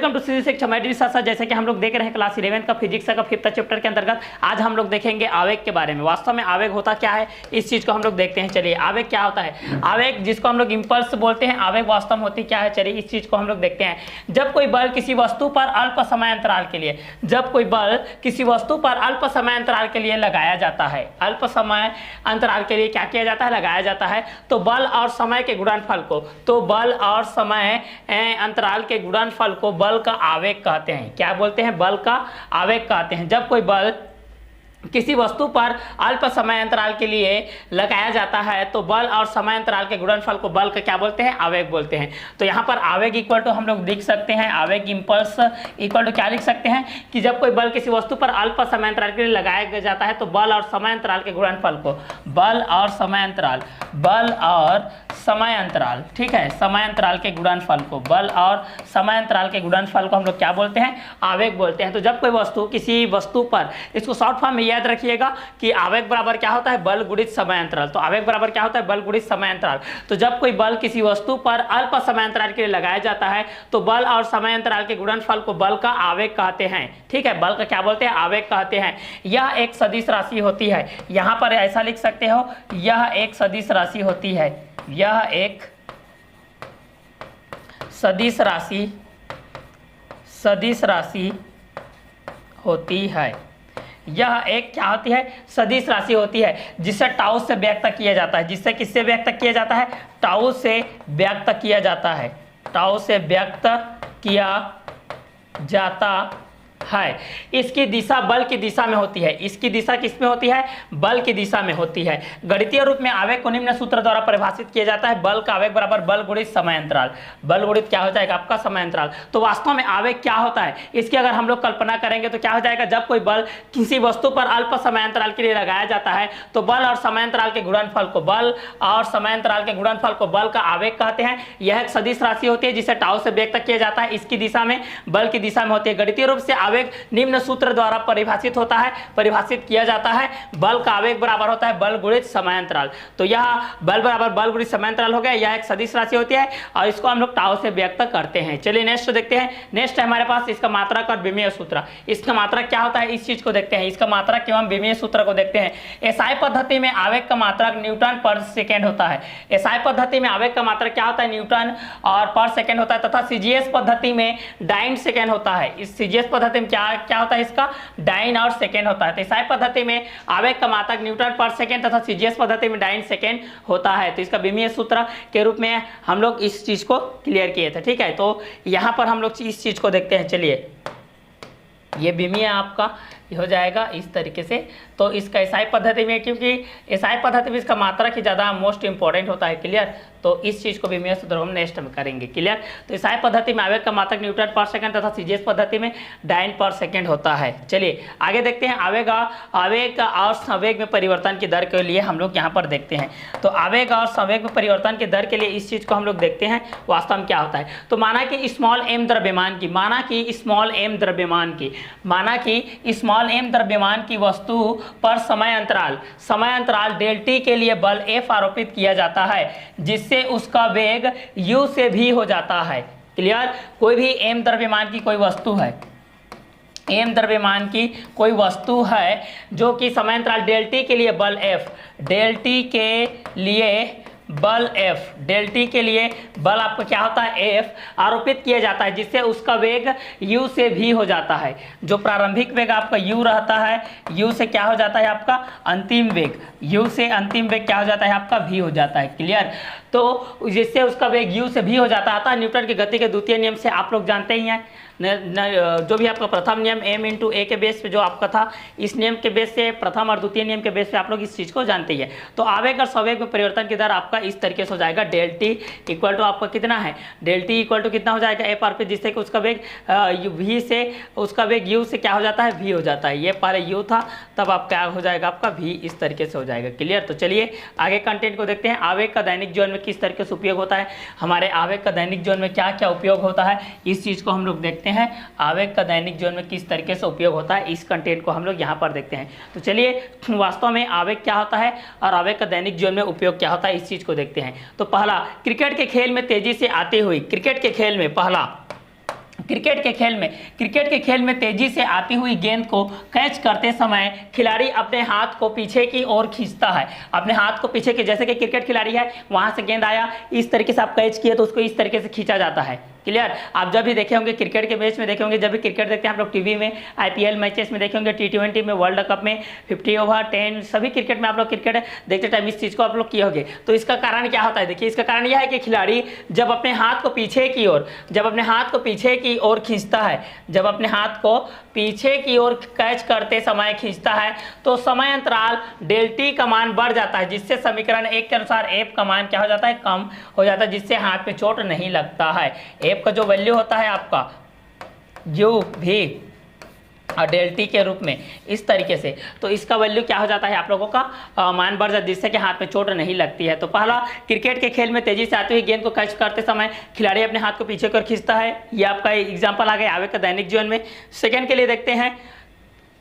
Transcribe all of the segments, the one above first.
Welcome to सीधी शिक्षा medical शास्त्र। जैसे कि हम लोग देख रहे हैं क्लास 11 का फिजिक्स का 5th चैप्टर के अंतर्गत आज हम लोग देखेंगे आवेग के बारे में। वास्तव में आवेग होता क्या है इस चीज को हम लोग देखते हैं। चलिए आवेग क्या होता है। आवेग जिसको हम लोग इंपल्स बोलते हैं, आवेग वास्तव में होती क्या है, चलिए इस चीज को हम लोग देखते हैं। जब कोई बल किसी वस्तु पर अल्प समय अंतराल के लिए, जब कोई बल किसी वस्तु पर अल्प समय अंतराल के लिए लगाया जाता है, अल्प समय अंतराल के लिए क्या किया जाता है, लगाया जाता है, तो बल और समय के गुणनफल को, तो बल और समय अंतराल के गुणनफल को बल का आवेग कहते हैं। क्या बोलते हैं, बल का आवेग कहते हैं। जब कोई बल किसी वस्तु पर अल्प समय अंतराल के लिए लगाया जाता है तो बल और समय अंतराल के गुणनफल को बल का क्या बोलते हैं, आवेग बोलते हैं। तो यहाँ पर आवेग इक्वल टू हम लोग लिख सकते हैं, आवेग इंपल्स इक्वल टू क्या लिख सकते हैं कि जब कोई बल किसी वस्तु पर अल्प समय अंतराल के लिए लगाया जाता है तो बल और समय अंतराल के गुणनफल को, बल और समय अंतराल, बल और समय अंतराल, ठीक है, समय अंतराल के गुणनफल को, बल और समय अंतराल के गुणनफल को हम लोग क्या बोलते हैं, आवेग बोलते हैं। तो जब कोई वस्तु किसी वस्तु पर, इसको शॉर्ट फॉर्म में याद रखिएगा कि आवेग बराबर क्या होता है, बल गुणित समय अंतराल। तो आवेग बराबर क्या होता है, बल गुणित समय अंतराल। तो जब कोई बल किसी वस्तु पर अल्प समय अंतराल के लिए लगाया जाता है तो बल और समय अंतराल के गुणनफल को बल का आवेग कहते हैं, ठीक है, बल का क्या बोलते हैं, आवेग कहते हैं। यह एक सदिश राशि होती है, यहां पर ऐसा लिख सकते हो, यह एक सदिश राशि होती है, यह एक सदिश राशि, सदिश राशि होती है। यह एक क्या होती है, सदिश राशि होती है जिसे टाउ से व्यक्त किया जाता है। जिससे किससे व्यक्त किया जाता है, टाउ से व्यक्त किया जाता है, टाउ से व्यक्त किया जाता है। इसकी दिशा बल की दिशा में होती है, इसकी दिशा किस में होती है, बल की दिशा में होती है। गणितीय रूप में आवेग को निम्न सूत्र द्वारा परिभाषित किया जाता है, बल का आवेग बराबर बल गुणित समय अंतराल, बल गुणित क्या हो जाएगा आपका समय अंतराल। तो वास्तव में आवेग क्या होता है इसकी अगर हम लोग कल्पना करेंगे तो क्या हो जाएगा, जब कोई बल किसी वस्तु पर अल्प समय अंतराल के लिए लगाया जाता है तो बल और समय अंतराल के गुणनफल को, बल और समय अंतराल के गुणनफल को बल का आवेग कहते हैं। यह एक सदिश राशि होती है जिसे टाउ से व्यक्त किया जाता है, इसकी दिशा में, बल की दिशा में होती है। गणितीय रूप से आवेग निम्न सूत्र द्वारा परिभाषित होता है, परिभाषित किया जाता है, बल का आवेग बराबर होता है बल गुणित समय अंतराल। तो यह बल बराबर बल गुणित समय अंतराल हो गया, यह एक सदिश राशि होती है और इसको हम लोग टाउ से व्यक्त करते हैं। चलिए नेक्स्ट देखते हैं। नेक्स्ट है हमारे पास इसका मात्रक और विमीय सूत्र। इसका मात्रक क्या होता है इस चीज को देखते हैं, इसका मात्रक एवं विमीय सूत्र को देखते हैं। एसआई पद्धति में आवेग का मात्रक न्यूटन पर सेकेंड होता है। एसआई पद्धति में आवेग का मात्रक क्या होता है, न्यूटन और पर सेकेंड होता है, तथा सीजीएस पद्धति में डाइन सेकेंड होता है। इस सीजीएस पद्धति में क्या होता है, इसका डाइन और सेकेंड होता है। तो एसआई पद्धति में आवेग का मात्रक न्यूटन पर सेकेंड तथा सीजीएस पद्धति में डाइन सेकेंड होता है। तो इसका विमीय सूत्र के रूप में हम लोग इस चीज को क्लियर किए थे, ठीक है। तो यहां पर हम लोग इस चीज को देखते हैं। चलिए ये विमीय आपका हो जाएगा इस तरीके से। तो इसका एसआई पद्धति में, क्योंकि एसआई पद्धति में इसका मात्रक ही ज़्यादा मोस्ट इंपॉर्टेंट होता है, क्लियर। तो इस चीज़ को विमीय सूत्र हम नेक्स्ट में करेंगे, क्लियर। तो एसआई पद्धति में आवेग का मात्रक न्यूटन पर सेकंड तथा सीजीएस पद्धति में डाइन पर सेकंड होता है। चलिए आगे देखते हैं। आवेग और संवेग में परिवर्तन की दर के लिए हम लोग यहाँ पर देखते हैं। तो आवेग और संवेग में परिवर्तन की दर के लिए इस चीज़ को हम लोग देखते हैं वास्तव में क्या होता है। तो माना कि स्मॉल एम द्रव्यमान की, माना कि स्मॉल एम द्रव्यमान की, माना कि स्मॉल एम द्रव्यमान की वस्तु पर समय अंतराल डेल टी के लिए बल F आरोपित किया जाता है जिससे उसका वेग u से भी हो जाता है, क्लियर। कोई भी एम द्रव्यमान की कोई वस्तु है, एम द्रव्यमान की कोई वस्तु है जो कि समय अंतराल डेल टी के लिए बल F, डेल टी के लिए बल F, डेल टी के लिए बल आपका क्या होता है F आरोपित किया जाता है जिससे उसका वेग u से भी हो जाता है। जो प्रारंभिक वेग आपका u रहता है, u से क्या हो जाता है आपका अंतिम वेग, u से अंतिम वेग क्या हो जाता है आपका v हो जाता है, क्लियर। तो जिससे उसका वेग u से भी हो जाता है। न्यूटन की गति के द्वितीय नियम से आप लोग जानते ही हैं, जो भी आपका प्रथम नियम m इंटू ए के बेस पे जो आपका था, इस नियम के बेस से, प्रथम और द्वितीय नियम के बेस पे आप लोग इस चीज को जानते ही है। तो आवेग और संवेग में परिवर्तन की दर आपका इस तरीके से हो जाएगा, डेल टी इक्वल टू आपका कितना है, डेल टी इक्वल टू कितना हो जाएगा एफ आर पी, जिससे कि उसका वेग v से, उसका वेग u से क्या हो जाता है v हो जाता है। ये पहले u था, तब आप क्या हो जाएगा आपका v, इस तरीके से हो जाएगा, क्लियर। तो चलिए आगे कंटेंट को देखते हैं। आवेग का दैनिक जीवन में किस तरीके से उपयोग होता है, हमारे आवेग का दैनिक जीवन में क्या क्या उपयोग होता है, इस चीज को हम लोग देखते हैं। आवेग का दैनिक जीवन में किस तरीके से उपयोग होता है, इस कंटेंट को हम लोग यहाँ पर देखते हैं। तो चलिए वास्तव में आवेग क्या होता है और आवेग का दैनिक जीवन में उपयोग क्या होता है, इस चीज को देखते हैं। तो पहला, क्रिकेट के खेल में तेजी से आती हुई, क्रिकेट के खेल में पहला क्रिकेट के खेल में तेजी से आती हुई गेंद को कैच करते समय खिलाड़ी अपने हाथ को पीछे की ओर खींचता है। अपने हाथ को पीछे की, जैसे कि क्रिकेट खिलाड़ी है, वहां से गेंद आया, इस तरीके से आप कैच किए तो उसको इस तरीके से खींचा जाता है। क्लियर। आप जब भी देखे होंगे क्रिकेट के मैच में देखे होंगे, जब भी क्रिकेट देखते हैं आप लोग टीवी में, आईपीएल मैचेस में देखे होंगे, T20 में, वर्ल्ड कप में, 50 ओवर 10, सभी क्रिकेट में आप लोग क्रिकेट देखते टाइम इस चीज़ को आप लोग किए होंगे। तो इसका कारण क्या होता है, देखिए इसका कारण यह है कि खिलाड़ी जब अपने हाथ को पीछे की ओर खींचता है, जब अपने हाथ को पीछे की ओर कैच करते समय खींचता है तो समय अंतराल डेल्टी का मान बढ़ जाता है, जिससे समीकरण 1 के अनुसार एफ का मान क्या हो जाता है, कम हो जाता है, जिससे हाथ पे चोट नहीं लगता है। एफ का जो वैल्यू होता है आपका यू भी और डेल्टी के रूप में इस तरीके से, तो इसका वैल्यू क्या हो जाता है, आप लोगों का मान बढ़ जाता है, जिससे कि हाथ में चोट नहीं लगती है। तो पहला, क्रिकेट के खेल में तेजी से आती हुई गेंद को कैच करते समय खिलाड़ी अपने हाथ को पीछे की ओर खींचता है। ये आपका एग्जांपल आ गया आगे का दैनिक जीवन में। सेकंड के लिए देखते हैं,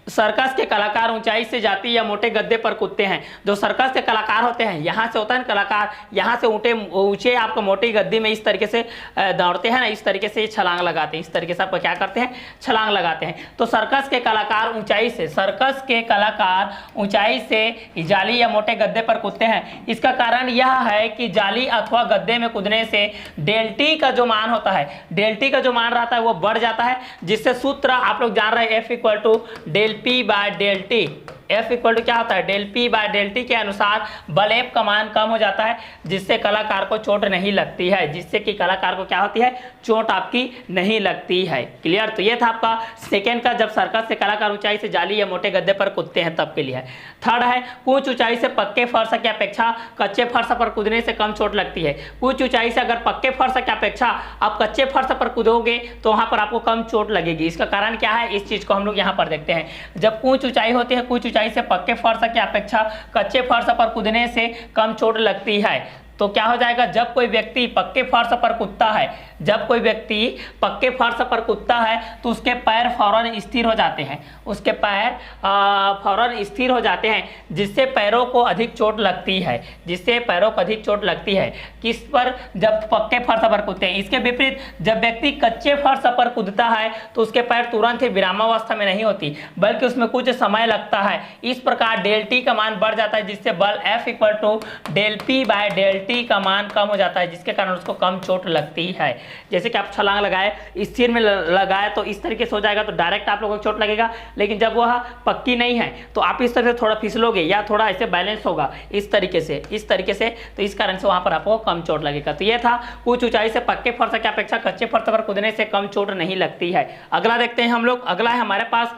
सर्कस के कलाकार ऊंचाई से जाती या मोटे गद्दे पर कूदते हैं। जो सर्कस के कलाकार होते हैं, यहाँ से होता है कलाकार, यहाँ से ऊंचे आपको मोटी गद्दी में इस तरीके से दौड़ते हैं ना, इस तरीके से छलांग लगाते हैं, इस तरीके से आप क्या करते हैं, छलांग लगाते हैं। तो सर्कस के कलाकार ऊंचाई से जाली या मोटे गद्दे पर कूदते हैं। इसका कारण यह है कि जाली अथवा गद्दे में कूदने से डेल्टी का जो मान होता है, डेल्टी का जो मान रहता है वो बढ़ जाता है, जिससे सूत्र आप लोग जान रहे हैं F equal to del P by del T. F equal to क्या होता है, del P by del T के अनुसार बल F का मान कम हो जाता है, जिससे कलाकार को चोट नहीं लगती है, जिससे कि कलाकार को क्या होती है, चोट आपकी नहीं लगती है। क्लियर। तो ये था आपका सेकेंड का, जब सर्कस से कलाकार ऊंचाई से जाली या मोटे गद्दे पर कूदते हैं तब के लिए है। थर्ड है, कुछ ऊंचाई से पक्के फर्श की अपेक्षा कच्चे फर्श पर कूदने से कम चोट लगती है। कुछ ऊंचाई से अगर पक्के फर्श की अपेक्षा आप कच्चे फर्श पर कूदोगे तो वहां पर आपको कम चोट लगेगी। इसका कारण क्या है, इस चीज को हम लोग यहाँ पर देखते हैं। जब कुछ ऊंचाई होती है, कुछ ऊंचाई से पक्के फर्श की अपेक्षा कच्चे फर्श पर कूदने से कम चोट लगती है। तो क्या हो जाएगा, जब कोई व्यक्ति पक्के फर्श पर कूदता है, जब कोई व्यक्ति पक्के फर्श पर कूदता है तो उसके पैर फौरन स्थिर हो जाते हैं, उसके पैर फौरन स्थिर हो जाते हैं, जिससे पैरों को अधिक चोट लगती है, जिससे पैरों को अधिक चोट लगती है। किस पर, जब पक्के फर्श पर कूदते हैं। इसके विपरीत जब व्यक्ति कच्चे फर्श पर कूदता है तो उसके पैर तुरंत ही विरामावस्था में नहीं होती, बल्कि उसमें कुछ समय लगता है। इस प्रकार डेल टी का मान बढ़ जाता है, जिससे बल F equal to del P by del T का मान कम हो जाता है, जिसके कारण उसको कम चोट लगती है। जैसे कि आप छलांग लगाए, स्थिर में लगाए तो इस तरीके से हो जाएगा तो डायरेक्ट आप लोगों को चोट लगेगा, लेकिन जब वह पक्की नहीं है तो आप इस तरह से थोड़ा फिसलोगे या थोड़ा ऐसे बैलेंस होगा इस तरीके से, तो इस कारण से वहां पर आपको कम चोट लगेगा। तो यह था, कुछ ऊंचाई से पक्के फर्श की अपेक्षा कच्चे फर्श पर कूदने से कम चोट नहीं लगती है। अगला देखते हैं हम लोग। अगला है हमारे पास,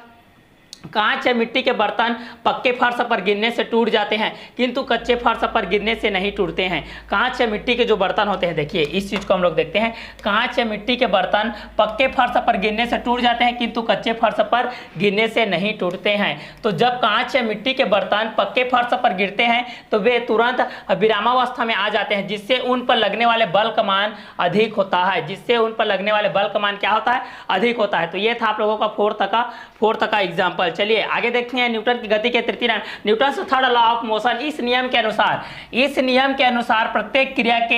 कांच या मिट्टी के बर्तन पक्के फर्श पर गिरने से टूट जाते हैं, किंतु कच्चे फर्श पर गिरने से नहीं टूटते हैं। कांच या मिट्टी के जो बर्तन होते हैं, देखिए इस चीज को हम लोग देखते हैं। कांच या मिट्टी के बर्तन पक्के फर्श पर गिरने से टूट जाते हैं, किंतु कच्चे फर्श पर गिरने से नहीं टूटते हैं। तो जब कांच या मिट्टी के बर्तन पक्के फर्श पर गिरते हैं तो वे तुरंत विरामावस्था में आ जाते हैं, जिससे उन पर लगने वाले बल का मान अधिक होता है, जिससे उन पर लगने वाले बल का मान क्या होता है, अधिक होता है। तो ये था आप लोगों का फोर्थ का एग्जाम्पल। चलिए आगे देखते हैं, न्यूटन की गति के तृतीय नियम, Newton third law of motion. इस नियम के अनुसार प्रत्येक क्रिया के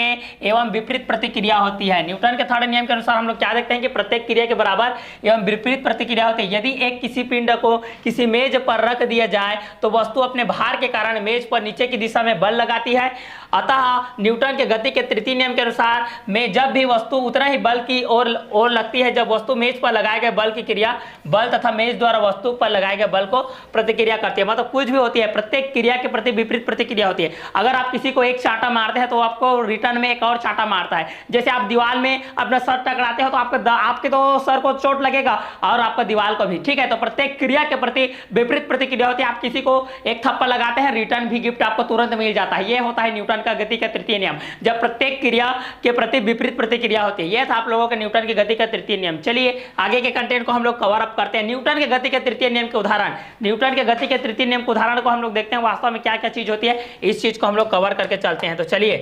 एवं विपरीत प्रतिक्रिया होती है। न्यूटन के थर्ड नियम के अनुसार हम लोग क्या देखते हैं कि प्रत्येक क्रिया के बराबर एवं विपरीत प्रतिक्रिया होती है। यदि एक किसी पिंड को किसी मेज पर रख दिया जाए तो वस्तु अपने भार के कारण मेज पर नीचे की दिशा में बल लगाती है। अतः न्यूटन के गति के तृतीय नियम के अनुसार में जब भी वस्तु उतना ही बल की ओर लगती है जब वस्तु मेज पर लगाए गए बल की क्रिया बल तथा मेज द्वारा वस्तु पर लगाए गए बल को प्रतिक्रिया करती है। मतलब कुछ भी होती है, प्रत्येक क्रिया के प्रति विपरीत प्रतिक्रिया होती है। अगर आप किसी को एक चांटा मारते हैं तो आपको रिटर्न में एक और चांटा मारता है। जैसे आप दीवार में अपना सर टकराते हो तो आपके तो सर को चोट लगेगा और आपका दीवार को भी, ठीक है। तो प्रत्येक क्रिया के प्रति विपरीत प्रतिक्रिया होती है। आप किसी को एक थप्पड़ लगाते हैं, रिटर्न भी गिफ्ट आपको तुरंत मिल जाता है। यह होता है न्यूटन का गति का तृतीय नियम, जब प्रत्येक क्रिया के प्रति विपरीत प्रतिक्रिया होती है। यह था आप लोगों के न्यूटन की गति का तृतीय नियम। चलिए आगे के कंटेंट को हम लोग कवर अप करते हैं। न्यूटन के गति के तृतीय नियम के उदाहरण, न्यूटन के गति के तृतीय नियम के उदाहरण को हम लोग देखते हैं वास्तव में क्या क्या चीज होती है, इस चीज को हम लोग कवर करके चलते हैं। तो चलिए,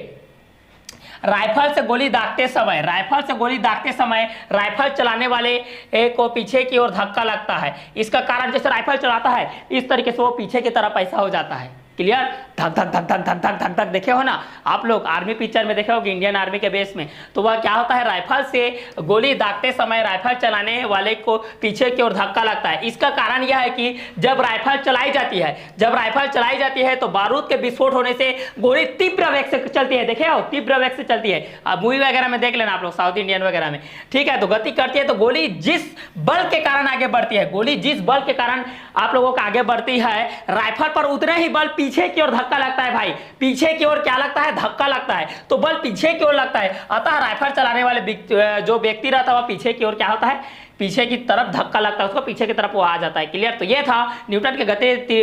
राइफल से गोली दागते समय राइफल चलाने वाले को पीछे की ओर धक्का लगता है। इसका कारण, जैसे राइफल चलाता है इस तरीके से वो पीछे की तरफ ऐसा हो जाता है, क्लियर, धक धक धक धक धक धक धक धक देखे हो ना आप लोग, आर्मी पिक्चर में देखे होगे इंडियन आर्मी के बेस में। तो वह क्या होता है, राइफल से गोली दागते समय राइफल चलाने वाले को पीछे की ओर धक्का लगता है। इसका कारण यह है कि जब राइफल चलाई जाती है तो बारूद के विस्फोट होने से गोली तीव्र वेग से चलती है, देखे हो तीव्र वेग से चलती है। अब मूवी वगैरह में देख लेना आप लोग, साउथ इंडियन वगैरह में, ठीक है। तो गति करती है तो गोली जिस बल के कारण आगे बढ़ती है, गोली जिस बल के कारण आप लोगों को आगे बढ़ती है, राइफल पर उतने ही बल पीछे की ओर धक्का लगता है भाई, पीछे की ओर क्या लगता है, धक्का लगता है, तो बल पीछे की ओर लगता है। अतः राइफल चलाने वाले जो व्यक्ति रहता है वह पीछे की ओर क्या होता है, पीछे की तरफ धक्का लगता है, उसको पीछे की तरफ वो आ जाता है। क्लियर, तो ये था न्यूटन के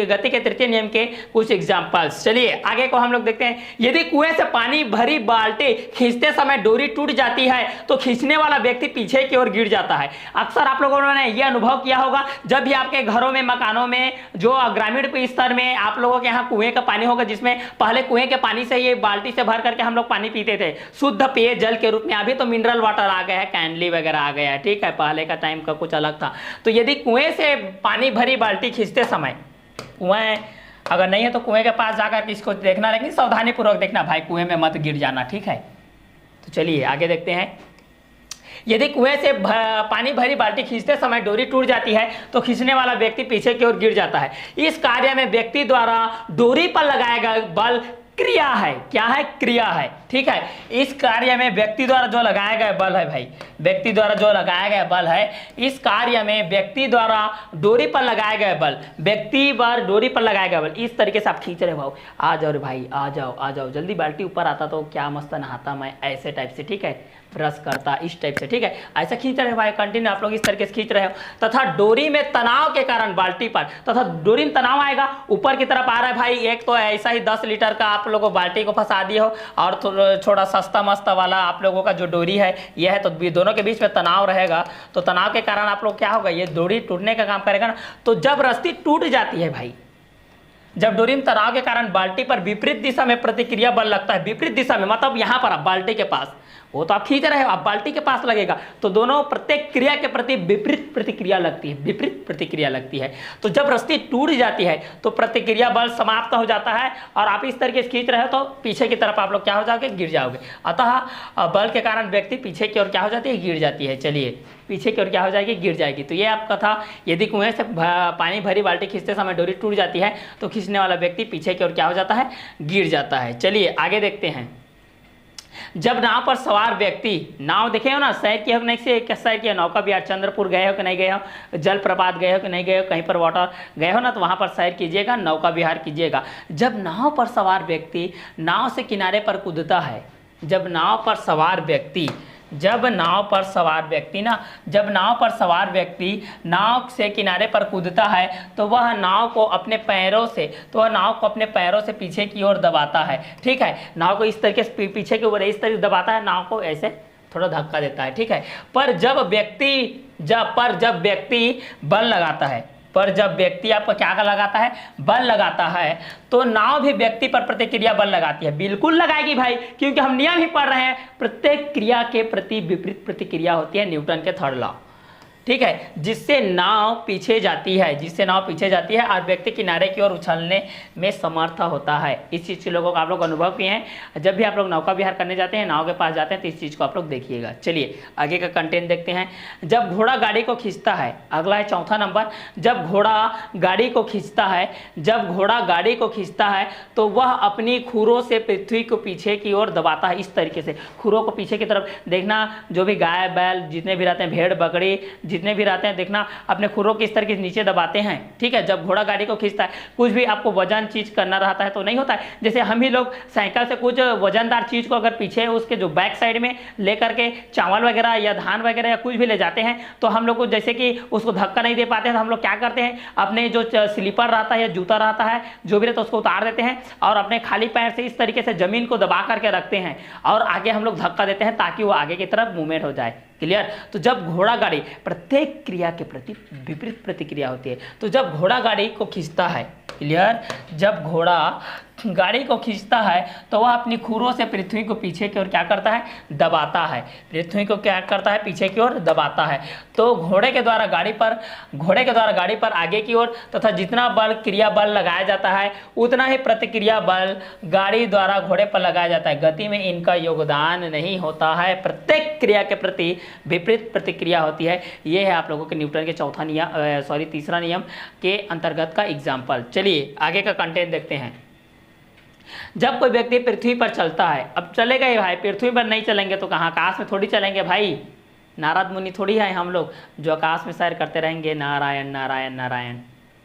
गति के तृतीय नियम के कुछ एग्जांपल्स। चलिए आगे को हम लोग देखते हैं। यदि कुएं से पानी भरी बाल्टी खींचते समय डोरी टूट जाती है तो खींचने वाला व्यक्ति पीछे की ओर गिर जाता है। अक्सर आप लोगों ने यह अनुभव किया होगा, जब भी आपके घरों में, मकानों में, जो ग्रामीण स्तर में आप लोगों के यहाँ कुएं का पानी होगा, जिसमें पहले कुएं के पानी से ये बाल्टी से भर करके हम लोग पानी पीते थे शुद्ध पेय जल के रूप में। अभी तो मिनरल वाटर आ गया है, कैंडली वगैरह आ गया है, ठीक है, पहले का टाइम का कुछ अलग था। तो यदि कुएं से पानी भरी बाल्टी खींचते समय, कुएं अगर नहीं है तो कुएं के पास जाकर इसको देखना, लेकिन सावधानी पूर्वक देखना भाई, कुएं में मत गिर जाना, ठीक है। तो चलिए आगे देखते हैं। यदि कुएं से पानी भरी बाल्टी खींचते समय डोरी टूट जाती है तो खींचने वाला व्यक्ति पीछे की ओर गिर जाता है। इस कार्य में व्यक्ति द्वारा डोरी पर लगाया गया बल क्रिया है, क्या है, क्रिया है, ठीक है। इस कार्य में व्यक्ति द्वारा जो लगाया गया बल है भाई, व्यक्ति द्वारा जो लगाया गया बल है, इस कार्य में व्यक्ति द्वारा डोरी पर लगाया गया बल, व्यक्ति पर डोरी पर लगाया गया बल, इस तरीके से आप खींच रहे भाव, आ जाओ रे भाई, आ जाओ जल्दी, बाल्टी ऊपर आता तो क्या मस्त नहाता मैं, ऐसे टाइप से, ठीक है, ब्रश करता इस टाइप से, ठीक है, ऐसा खींच रहे हो भाई, कंटिन्यू आप लोग इस तरीके से खींच रहे हो। तथा डोरी में तनाव के कारण बाल्टी पर, तथा डोरी में तनाव आएगा, ऊपर की तरफ आ रहा है भाई, एक तो ऐसा ही 10 लीटर का आप लोगों बाल्टी को फंसा दिए हो, और थोड़ा सस्ता मस्त वाला आप लोगों का जो डोरी है यह है, तो दोनों के बीच में तनाव रहेगा, तो तनाव के कारण आप लोग क्या होगा, ये डोरी टूटने का काम करेगा ना। तो जब रस्सी टूट जाती है भाई, जब डोरी में तनाव के कारण बाल्टी पर विपरीत दिशा में प्रतिक्रिया बल लगता है, विपरीत दिशा में मतलब यहां पर आप बाल्टी के पास, वो तो आप खींच रहे हो, आप बाल्टी के पास लगेगा, तो दोनों प्रत्येक क्रिया के प्रति विपरीत प्रतिक्रिया लगती है, विपरीत प्रतिक्रिया लगती है। तो जब रस्सी टूट जाती है तो प्रतिक्रिया बल समाप्त हो जाता है, और आप इस तरीके से खींच रहे हो तो पीछे की तरफ आप लोग क्या हो जाओगे, गिर जाओगे। अतः बल के कारण व्यक्ति पीछे की ओर क्या हो जाती है, गिर जाती है। चलिए पीछे की ओर क्या हो जाएगी, गिर जाएगी। तो ये आपका था, यदि कुएं से पानी भरी बाल्टी खींचते समय डोरी टूट जाती है तो खींचने वाला व्यक्ति पीछे की ओर क्या हो जाता है, गिर जाता है। चलिए आगे देखते हैं। जब नाव पर सवार व्यक्ति, नाव देखे हो ना, सैर किया हो कि नहीं, से किस सैर किया, नौका विहार चंद्रपुर गए हो कि नहीं गए हो, जलप्रपात गए हो कि नहीं गए हो, कहीं पर वाटर गए हो ना, तो वहां पर सैर कीजिएगा, नौका विहार कीजिएगा। जब नाव पर सवार व्यक्ति नाव से किनारे पर कूदता है, जब नाव पर सवार व्यक्ति नाव से किनारे पर कूदता है तो वह नाव को अपने पैरों से पीछे की ओर दबाता है, ठीक है। नाव को इस तरीके से पीछे की ओर इस तरीके से दबाता है, नाव को ऐसे थोड़ा धक्का देता है, ठीक है। पर जब व्यक्ति आपको क्या लगाता है, बल लगाता है, तो नाव भी व्यक्ति पर प्रतिक्रिया बल लगाती है, बिल्कुल लगाएगी भाई, क्योंकि हम नियम ही पढ़ रहे हैं, प्रत्येक क्रिया के प्रति विपरीत प्रतिक्रिया होती है, न्यूटन के थर्ड लॉ, ठीक है, जिससे नाव पीछे जाती है और व्यक्ति किनारे की ओर उछलने में समर्थ होता है। इस चीज़ के लोगों का आप लोग अनुभव किए हैं, जब भी आप लोग नौका विहार करने जाते हैं, नाव के पास जाते हैं, तो इस चीज़ को आप लोग देखिएगा। चलिए आगे का कंटेंट देखते हैं। जब घोड़ा गाड़ी को खींचता है, अगला है चौथा नंबर, जब घोड़ा गाड़ी को खींचता है तो वह अपनी खुरों से पृथ्वी को पीछे की ओर दबाता है, इस तरीके से खुरों को पीछे की तरफ देखना, जो भी गाय बैल जितने भी रहते हैं, भेड़ बकरी जितने भी रहते हैं, देखना अपने खुरों की इस तरीके से नीचे दबाते हैं, ठीक है। जब घोड़ा गाड़ी को खींचता है, कुछ भी आपको वजन चीज करना रहता है तो नहीं होता है, जैसे हम ही लोग साइकिल से कुछ वजनदार चीज को अगर पीछे उसके जो बैक साइड में लेकर के चावल वगैरह या धान वगैरह या कुछ भी ले जाते हैं, तो हम लोग को जैसे कि उसको धक्का नहीं दे पाते हैं, तो हम लोग क्या करते हैं, अपने जो स्लीपर रहता है या जूता रहता है, जो भी रहता है, उसको उतार देते हैं और अपने खाली पैर से इस तरीके से जमीन को दबा करके रखते हैं और आगे हम लोग धक्का देते हैं ताकि वो आगे की तरफ मूवमेंट हो जाए। क्लियर। तो जब घोड़ा गाड़ी, प्रत्येक क्रिया के प्रति विपरीत प्रतिक्रिया होती है, तो जब घोड़ा गाड़ी को खींचता है, क्लियर, जब घोड़ा गाड़ी को खींचता है तो वह अपनी खुरों से पृथ्वी को पीछे की ओर क्या करता है, दबाता है। पृथ्वी को क्या करता है, पीछे की ओर दबाता है। तो घोड़े के द्वारा गाड़ी पर आगे की ओर तथा जितना बल क्रिया बल लगाया जाता है उतना ही प्रतिक्रिया बल गाड़ी द्वारा घोड़े पर लगाया जाता है। गति में इनका योगदान नहीं होता है, प्रत्येक क्रिया के प्रति विपरीत प्रतिक्रिया होती है। यह है आप लोगों के न्यूटन के तीसरा नियम के अंतर्गत का एग्जाम्पल। चलिए आगे का कंटेंट देखते हैं। जब कोई व्यक्ति पृथ्वी पर चलता है, अब चलेगा ही भाई, पृथ्वी पर नहीं चलेंगे तो कहाँ, आकाश में थोड़ी चलेंगे भाई। नारद मुनि थोड़ी है हम लोग जो आकाश में सैर करते रहेंगे, नारायण नारायण नारायण।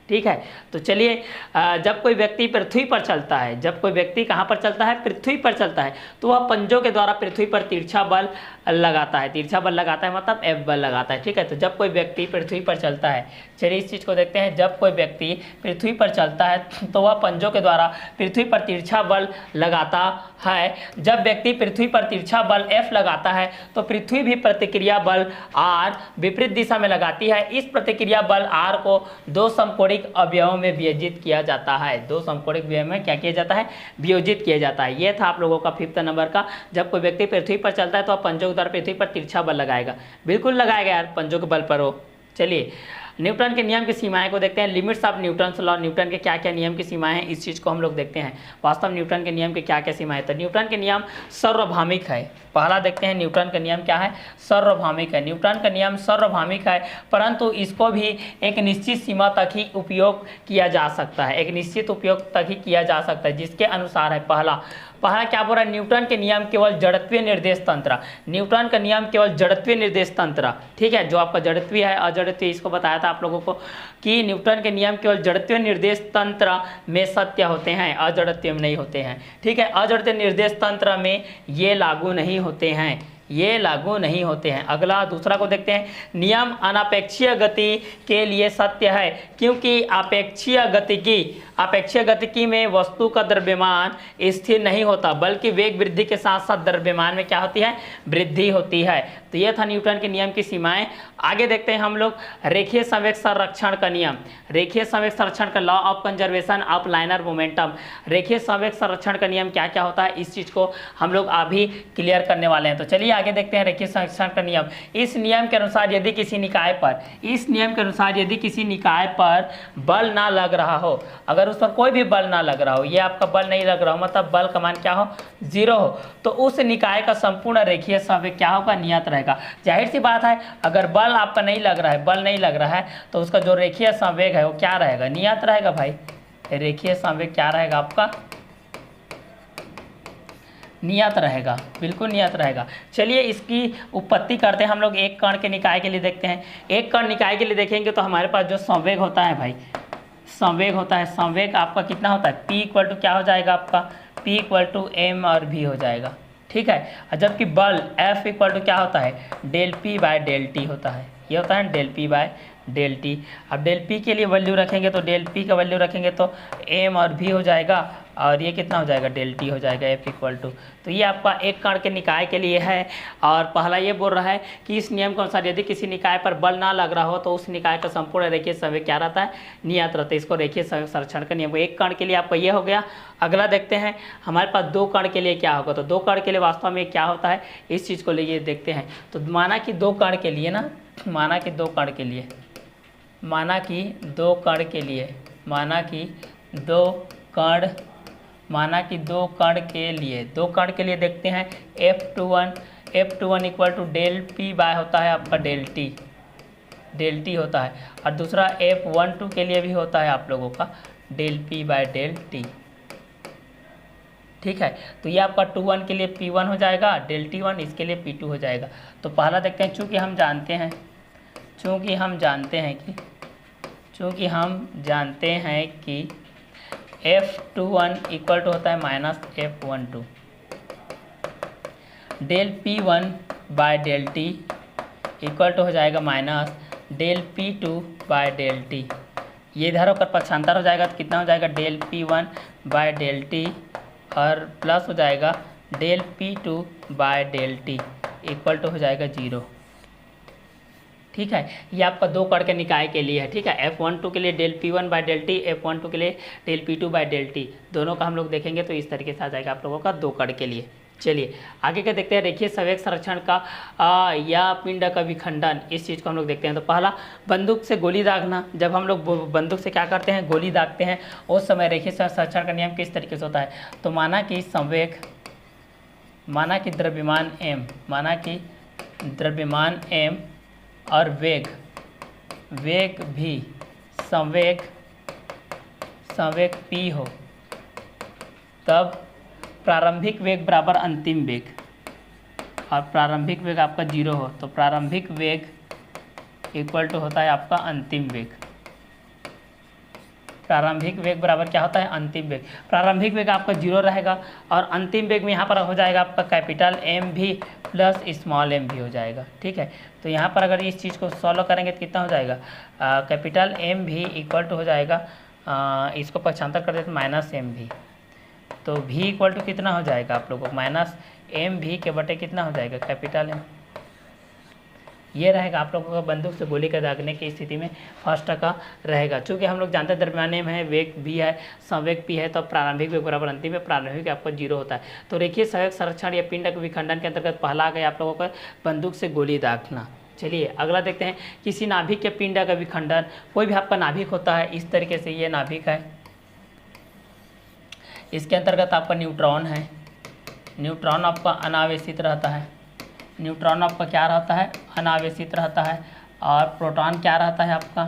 ठीक है, तो चलिए जब कोई व्यक्ति पृथ्वी पर चलता है, जब कोई व्यक्ति कहाँ पर चलता है, पृथ्वी पर चलता है, तो वह पंजों के द्वारा पृथ्वी पर तिरछा बल लगाता है। तिरछा बल लगाता है मतलब F बल लगाता है। ठीक है, तो जब कोई व्यक्ति पृथ्वी पर चलता है, चलिए इस चीज़ को देखते हैं। जब कोई व्यक्ति पृथ्वी पर चलता है तो वह पंजों के द्वारा पृथ्वी पर तिरछा बल लगाता है। जब व्यक्ति पृथ्वी पर तिरछा बल F लगाता है तो पृथ्वी भी प्रतिक्रिया बल R विपरीत दिशा में लगाती है। इस प्रतिक्रिया बल R को दो समकोणिक अवयवों में वियोजित किया जाता है। दो समकोणिक अवयव में क्या किया जाता है, वियोजित किया जाता है। यह था आप लोगों का 5th नंबर का। जब कोई व्यक्ति पृथ्वी पर चलता है तो पंजों के द्वारा पृथ्वी पर तिरछा बल लगाएगा। बिल्कुल लगाएगा यार, पंजों के बल पर हो। चलिए न्यूटन के नियम की सीमाएं को देखते हैं। Limits of Newton's law, Newton के क्या क्या नियम की सीमाएं हैं, इस चीज़ को हम लोग देखते हैं। वास्तव में न्यूटन के नियम के क्या क्या सीमाएं, तो न्यूटन के नियम सार्वभौमिक है। पहला देखते हैं न्यूटन का नियम क्या है, सार्वभौमिक है। न्यूटन का नियम सार्वभौमिक है, परंतु इसको भी एक निश्चित सीमा तक ही उपयोग किया जा सकता है, एक निश्चित उपयोग तक ही किया जा सकता है। जिसके अनुसार है पहला क्या बोल रहा है, न्यूटन के नियम केवल जड़त्वीय निर्देश तंत्र। न्यूटन का नियम केवल जड़त्वीय निर्देश तंत्र, ठीक है, जो आपका जड़त्वीय है अजड़त्वीय, इसको बताया था आप लोगों को कि न्यूटन के नियम केवल जड़त्वीय निर्देश तंत्र में सत्य होते हैं, अजड़त्वीय में नहीं होते हैं। ठीक है, अजड़त्वीय निर्देश तंत्र में ये लागू नहीं होते हैं, ये लागू नहीं होते हैं। अगला दूसरा को देखते हैं। नियम अनापेक्षीय गति के लिए सत्य है, क्योंकि अपेक्षीय गतिकी में वस्तु का द्रव्यमान स्थिर नहीं होता, बल्कि वेग वृद्धि के साथ साथ द्रव्यमान में क्या होती है, वृद्धि होती है। तो यह था न्यूटन के नियम की सीमाएं। आगे देखते हैं हम लोग रेखीय संवेग संरक्षण का नियम, रेखीय संवेग संरक्षण का law of conservation of liner momentum. रेखीय संवेग संरक्षण का नियम क्या क्या होता है, इस चीज को हम लोग अभी क्लियर करने वाले हैं। तो चलिए आगे देखते हैं रेखीय संरक्षण का नियम। इस नियम के अनुसार यदि किसी निकाय पर बल ना लग रहा हो, अगर उस पर कोई भी बल ना लग रहा हो, ये आपका बल नहीं लग रहा हो, मतलब बल का मान क्या हो, 0 हो, तो उस निकाय का संपूर्ण रेखीय संवेग क्या होगा, नियत रहेगा। जाहिर सी बात है, अगर बल आपका नहीं लग रहा है, तो उसका जो रेखीय संवेग है वो क्या रहेगा, नियत रहेगा भाई। रेखीय संवेग क्या रहेगा आपका, नियत रहेगा, बिल्कुल नियत रहेगा। चलिए इसकी उत्पत्ति करते हैं हम लोग। एक कण के निकाय के लिए देखते हैं। एक कण निकाय के लिए देखेंगे तो हमारे पास जो संवेग होता है भाई, संवेग होता है, संवेग आपका कितना होता है, P इक्वल टू क्या हो जाएगा आपका, P इक्वल टू M और V हो जाएगा। ठीक है, जबकि बल F इक्वल टू क्या होता है, del P by del T होता है। ये होता है del P by del T। अब डेल P के लिए वैल्यू रखेंगे तो डेल P का वैल्यू रखेंगे तो M और V हो जाएगा, और ये कितना हो जाएगा, डेल T हो जाएगा, F इक्वल टू। तो ये आपका एक कण के निकाय के लिए है। और पहला ये बोल रहा है कि इस नियम के अनुसार यदि किसी निकाय पर बल ना लग रहा हो तो उस निकाय का संपूर्ण रेखीय संवेग क्या रहता है, नियत रहता है। इसको रेखीय संवेग संरक्षण का नियम। एक कण के लिए आपका ये हो गया। अगला देखते हैं हमारे पास दो कण के लिए क्या होगा। तो दो कण के लिए वास्तव में क्या होता है, इस चीज़ को लिए देखते हैं। तो माना कि दो कण के लिए ना, माना कि दो कण के लिए दो कण के लिए देखते हैं। F21 equal to del P by होता है आपका डेल T होता है, और दूसरा F12 के लिए भी होता है आप लोगों का del P by del T। ठीक है, तो ये आपका 21 के लिए P1 हो जाएगा, डेल T1 इसके लिए P2 हो जाएगा। तो पहला देखते हैं, चूँकि हम जानते हैं कि F21 इक्वल टू होता है minus F12, del P1 by del T equal to हो जाएगा minus del P2 by del T। ये इधर होकर पक्षांतर हो जाएगा तो कितना हो जाएगा, del P1 by del T और प्लस हो जाएगा del P2 by del T equal to हो जाएगा 0। ठीक है। ये आपका दो कण के निकाय के लिए है, ठीक है। F12 के लिए del P1 by del T, F12 के लिए del P2 by del T, दोनों का हम लोग देखेंगे तो इस तरीके से आ जाएगा आप लोगों का दो कण के लिए। चलिए आगे क्या देखते हैं, रेखीय संवेग संरक्षण का या पिंड का विखंडन, इस चीज़ को हम लोग देखते हैं। तो पहला, बंदूक से गोली दागना। जब हम लोग बंदूक से क्या करते हैं, गोली दागते हैं, उस समय रेखीय संरक्षण का नियम किस तरीके से होता है। तो माना कि संवेग, माना कि द्रव्यमान m, माना कि द्रव्यमान m और वेग भी संवेग p हो, तब प्रारंभिक वेग बराबर अंतिम वेग, और प्रारंभिक वेग आपका 0 हो तो प्रारंभिक वेग इक्वल टू होता है आपका अंतिम वेग। प्रारंभिक वेग बराबर क्या होता है, अंतिम वेग। प्रारंभिक वेग आपका 0 रहेगा और अंतिम वेग में यहाँ पर हो जाएगा आपका कैपिटल M भी प्लस स्मॉल m भी हो जाएगा, ठीक है। तो यहाँ पर अगर इस चीज़ को सॉल्व करेंगे तो कितना हो जाएगा, कैपिटल M भी इक्वल टू हो जाएगा, इसको पक्षांतर कर देते माइनस M भी, तो v इक्वल टू कितना हो जाएगा आप लोगों को, माइनस एम भी के बटे कितना हो जाएगा, कैपिटल M। ये रहेगा आप लोगों का बंदूक से गोली का दागने की स्थिति में फर्स्ट का रहेगा। चूँकि हम लोग जानते हैं द्रव्यमान m है, वेग भी है, संवेग p है, तो प्रारंभिक वेग बराबर अंतिम में प्रारंभिक आपका 0 होता है। तो रेखीय संवेग संरक्षण या पिंड के विखंडन के अंतर्गत पहला आ गया आप लोगों का बंदूक से गोली दागना। चलिए अगला देखते हैं, किसी नाभिक के पिंड का विखंडन। कोई भी आपका नाभिक होता है, इस तरीके से ये नाभिक है, इसके अंतर्गत आपका न्यूट्रॉन है, न्यूट्रॉन आपका अनावेशित रहता है, न्यूट्रॉन आपका क्या रहता है, अनावेशित रहता है, और प्रोटॉन क्या रहता है आपका,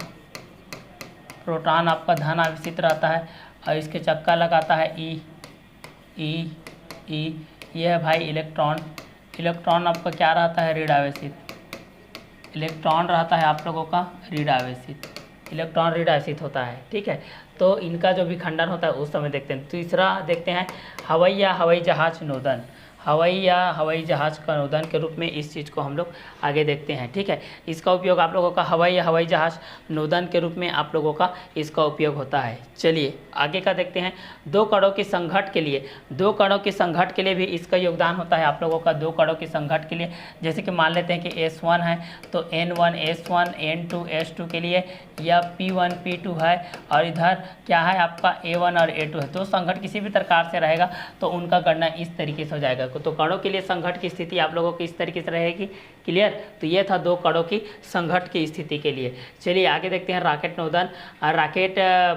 प्रोटॉन आपका धन आवेशित रहता है, और इसके चक्का लगाता है ई, ये है भाई इलेक्ट्रॉन। इलेक्ट्रॉन आपका क्या रहता है, ऋण आवेशित, इलेक्ट्रॉन रहता है आप लोगों का ऋण आवेशित, इलेक्ट्रॉन ऋण आवेशित होता है, ठीक है। तो इनका जो विखंडन होता है उस समय देखते हैं। तीसरा देखते हैं, हवाई या हवाई जहाज नोदन। हवाई या हवाई जहाज़ का नोदन के रूप में इस चीज़ को हम लोग आगे देखते हैं, ठीक है। इसका उपयोग आप लोगों का हवाई या हवाई जहाज़ नोदन के रूप में आप लोगों का इसका उपयोग होता है। चलिए आगे का देखते हैं, दो कणों की संघट के लिए, दो कणों की संघट के लिए भी इसका योगदान होता है आप लोगों का। दो कणों की संघट के लिए जैसे कि मान लेते हैं कि S1 है तो N1 S1, N2 S2 के लिए, या P1 P2 है, और इधर क्या है आपका A1 और A2 है। तो संघट किसी भी प्रकार से रहेगा तो उनका गणना इस तरीके से हो जाएगा। तो कणों के लिए संघट की स्थिति आप लोगों की इस तरीके से रहेगी, क्लियर। तो ये था दो कणों की संघट की स्थिति के लिए। चलिए आगे देखते हैं रॉकेट नोदन, रॉकेट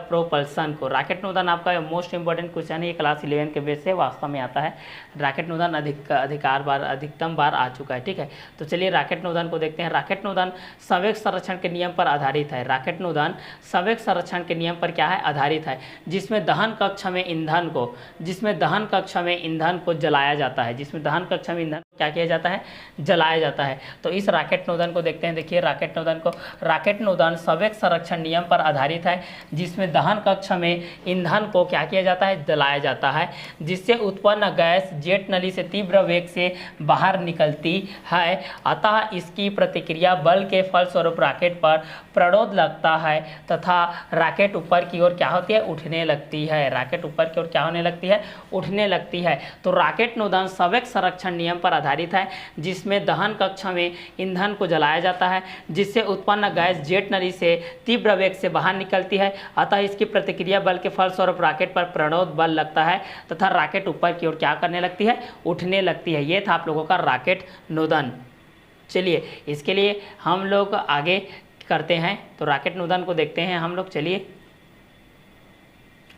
प्रोपल्सन को। रॉकेट नोदन आपका मोस्ट इंपॉर्टेंट क्वेश्चन है, ये क्लास 11 के बेस से वास्तव में आता है। रॉकेट नोदन अधिकतम बार आ चुका है, ठीक है। तो चलिए रॉकेट नोदन को देखते हैं। रॉकेट नोदन संवेग संरक्षण के नियम पर आधारित है। रॉकेट नोदन संवेग संरक्षण के नियम पर क्या है, आधारित है, जिसमें दहन कक्ष में ईंधन को, जिसमें दहन कक्ष में ईंधन को जलाया जाता है, जिसमें दहन कक्ष में ईंधन क्या किया जाता है, जलाया जाता है। तो इस रॉकेट नोदन को देखते हैं। देखिए रॉकेट नोदन को, रॉकेट नोदन संवेग संरक्षण नियम पर आधारित है, जिसमें दहन कक्ष में ईंधन को क्या किया जाता है, जलाया जाता है, जिससे उत्पन्न गैस जेट नली से तीव्र वेग से बाहर निकलती है। अतः इसकी प्रतिक्रिया बल के फलस्वरूप रॉकेट पर प्रणोद लगता है तथा रॉकेट ऊपर की ओर क्या होती है, उठने लगती है। रॉकेट ऊपर की ओर क्या होने लगती है, उठने लगती है। तो रॉकेट नोदन संवेग संरक्षण नियम पर आधारित है, जिसमें दहन कक्ष में ईंधन को जलाया जाता है, जिससे उत्पन्न गैस जेट नली से तीव्र वेग से बाहर निकलती है। अतः इसकी प्रतिक्रिया बल के फलस्वरूप रॉकेट पर प्रणोद बल लगता है तथा रॉकेट ऊपर की ओर क्या करने लगती है, उठने लगती है। ये था आप लोगों का रॉकेट नोदन। चलिए इसके लिए हम लोग आगे करते हैं, तो रॉकेट नोदन को देखते हैं हम लोग। चलिए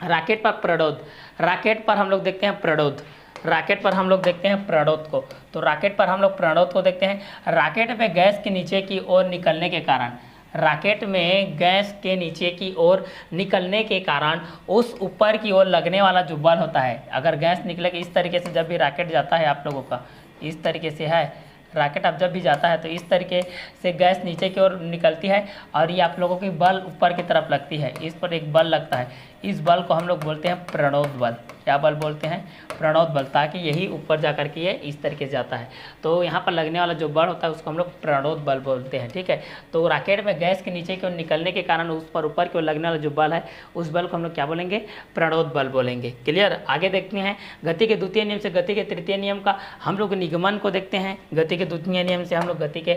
रॉकेट पर प्रणोद, रॉकेट पर हम लोग देखते हैं प्रणोद, रॉकेट पर हम लोग देखते हैं प्रणोद को। तो रॉकेट पर हम लोग प्रणोद को देखते हैं। रॉकेट में गैस के नीचे की ओर निकलने के कारण, रॉकेट में गैस के नीचे की ओर निकलने के कारण उस ऊपर की ओर लगने वाला जो बल होता है, अगर गैस निकलेगी इस तरीके से, जब भी रॉकेट जाता है आप लोगों का इस तरीके से है, रॉकेट अब जब भी जाता है तो इस तरीके से गैस नीचे की ओर निकलती है और ये आप लोगों की बल ऊपर की तरफ लगती है। इस पर एक बल लगता है, इस बल को हम लोग बोलते हैं प्रणोद बल। क्या बल बोलते हैं, प्रणोद बल, ताकि यही ऊपर जा कर के ये इस तरीके से जाता है। तो यहाँ पर लगने वाला जो बल होता है उसको हम लोग प्रणोद बल बोलते हैं, ठीक है। तो रॉकेट में गैस के नीचे की ओर निकलने के कारण उस पर ऊपर की ओर लगने वाला जो बल है उस बल को हम लोग क्या बोलेंगे, प्रणोद बल बोलेंगे, क्लियर। आगे देखते हैं गति के द्वितीय नियम से गति के तृतीय नियम का हम लोग निगमन को देखते हैं। गति के के द्वितीय नियम से हम लोग गति के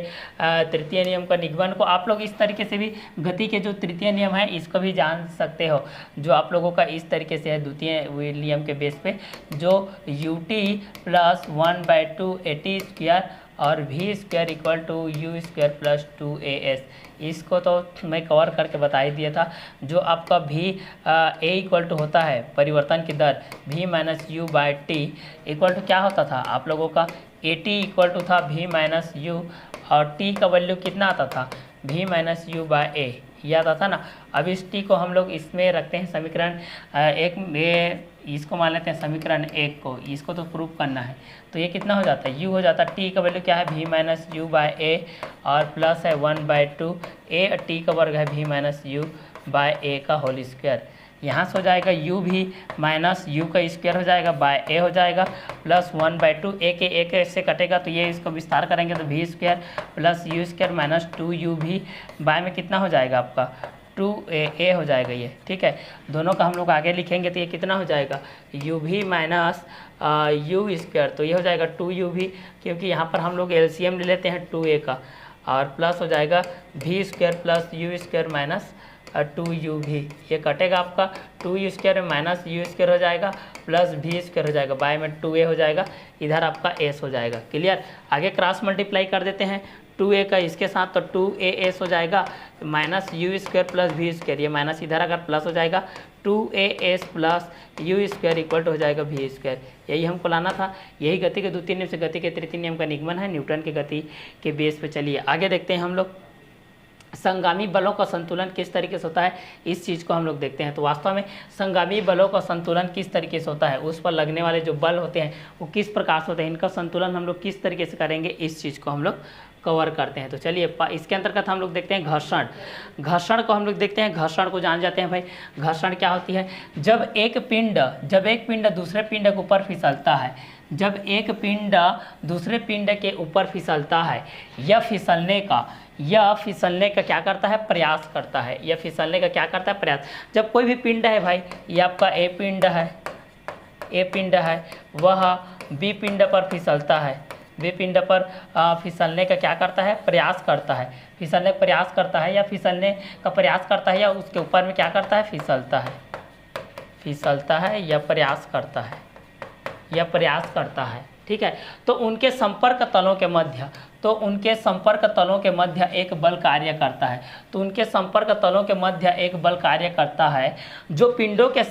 तृतीय नियम का निगमन को आप लोग इस तरीके से भी गति के जो तृतीय नियम है इसको भी जान सकते हो, जो आप लोगों का इस तरीके से है द्वितीय नियम के बेस पे, जो ut प्लस 1/2 AT स्क्वायर और v square equal to u square plus 2as, इसको तो मैं कवर करके बता ही दिया था। जो आपका v a इक्वल टू होता है परिवर्तन की दर v minus u by T equal to क्या होता था आप लोगों का at इक्वल टू था v माइनस यू और t का वैल्यू कितना आता था v minus u by A, याद आता ना। अब इस t को हम लोग इसमें रखते हैं समीकरण एक में, इसको मान लेते हैं समीकरण एक को, इसको तो प्रूव करना है। तो ये कितना हो जाता है, u हो जाता है, t का वैल्यू क्या है v माइनस यू बाई ए और प्लस है 1/2 a, t का वर्ग है v माइनस यू बाई ए का होल स्क्वायर। यहाँ से हो जाएगा u भी माइनस यू का स्क्वायर हो जाएगा बाय ए हो जाएगा प्लस 1/2 ए के से कटेगा तो ये इसको विस्तार करेंगे तो v square plus u square minus 2u भी बाय में कितना हो जाएगा आपका 2a हो जाएगा ये, ठीक है। दोनों का हम लोग आगे लिखेंगे तो ये कितना हो जाएगा u भी माइनस यू स्क्वायर, तो ये हो जाएगा 2u भी, क्योंकि यहाँ पर हम लोग एलसीएम ले लेते हैं 2a का, और प्लस हो जाएगा v square plus u square minus 2u भी, ये कटेगा आपका 2u स्क्वायर में माइनस यू स्क्वायर हो जाएगा प्लस v स्क्वायर हो जाएगा, बाय में 2a हो जाएगा, इधर आपका s हो जाएगा। क्लियर, आगे क्रॉस मल्टीप्लाई कर देते हैं 2a का इसके साथ तो 2as हो जाएगा minus u square plus v square, ये माइनस इधर अगर प्लस हो जाएगा 2as plus u square equal to हो जाएगा v स्क्वायर। यही हमको लाना था, यही गति के द्वितीय नियम से गति के तृतीय नियम का निगमन है न्यूटन के गति के बेस पे। चलिए आगे देखते हैं हम लोग संगामी बलों का संतुलन किस तरीके से होता है, इस चीज़ को हम लोग देखते हैं। तो वास्तव में संगामी बलों का संतुलन किस तरीके से होता है, उस पर लगने वाले जो बल होते हैं वो किस प्रकार से होते हैं, इनका संतुलन हम लोग किस तरीके से करेंगे, इस चीज़ को हम लोग कवर करते हैं। तो चलिए इसके अंतर्गत हम लोग देखते हैं घर्षण। घर्षण को हम लोग देखते हैं, घर्षण को जान जाते हैं भाई। घर्षण क्या होती है, जब एक पिंड दूसरे पिंड के ऊपर फिसलता है, जब एक पिंड दूसरे पिंड के ऊपर फिसलता है या फिसलने का क्या करता है, प्रयास करता है, या फिसलने का क्या करता है, प्रयास। जब कोई भी पिंड है भाई, ये आपका ए पिंड है, वह बी पिंड पर फिसलता है, बी पिंड पर फिसलने का क्या करता है, प्रयास करता है, फिसलने का प्रयास करता है या फिसलने का प्रयास करता है, या उसके ऊपर में क्या करता है, फिसलता है या प्रयास करता है, ठीक है। तो उनके संपर्क तलों के मध्य एक बल कार्य करता है, तो उनके संपर्क तलों के मध्य एक बल कार्य करता है जो पिंडों के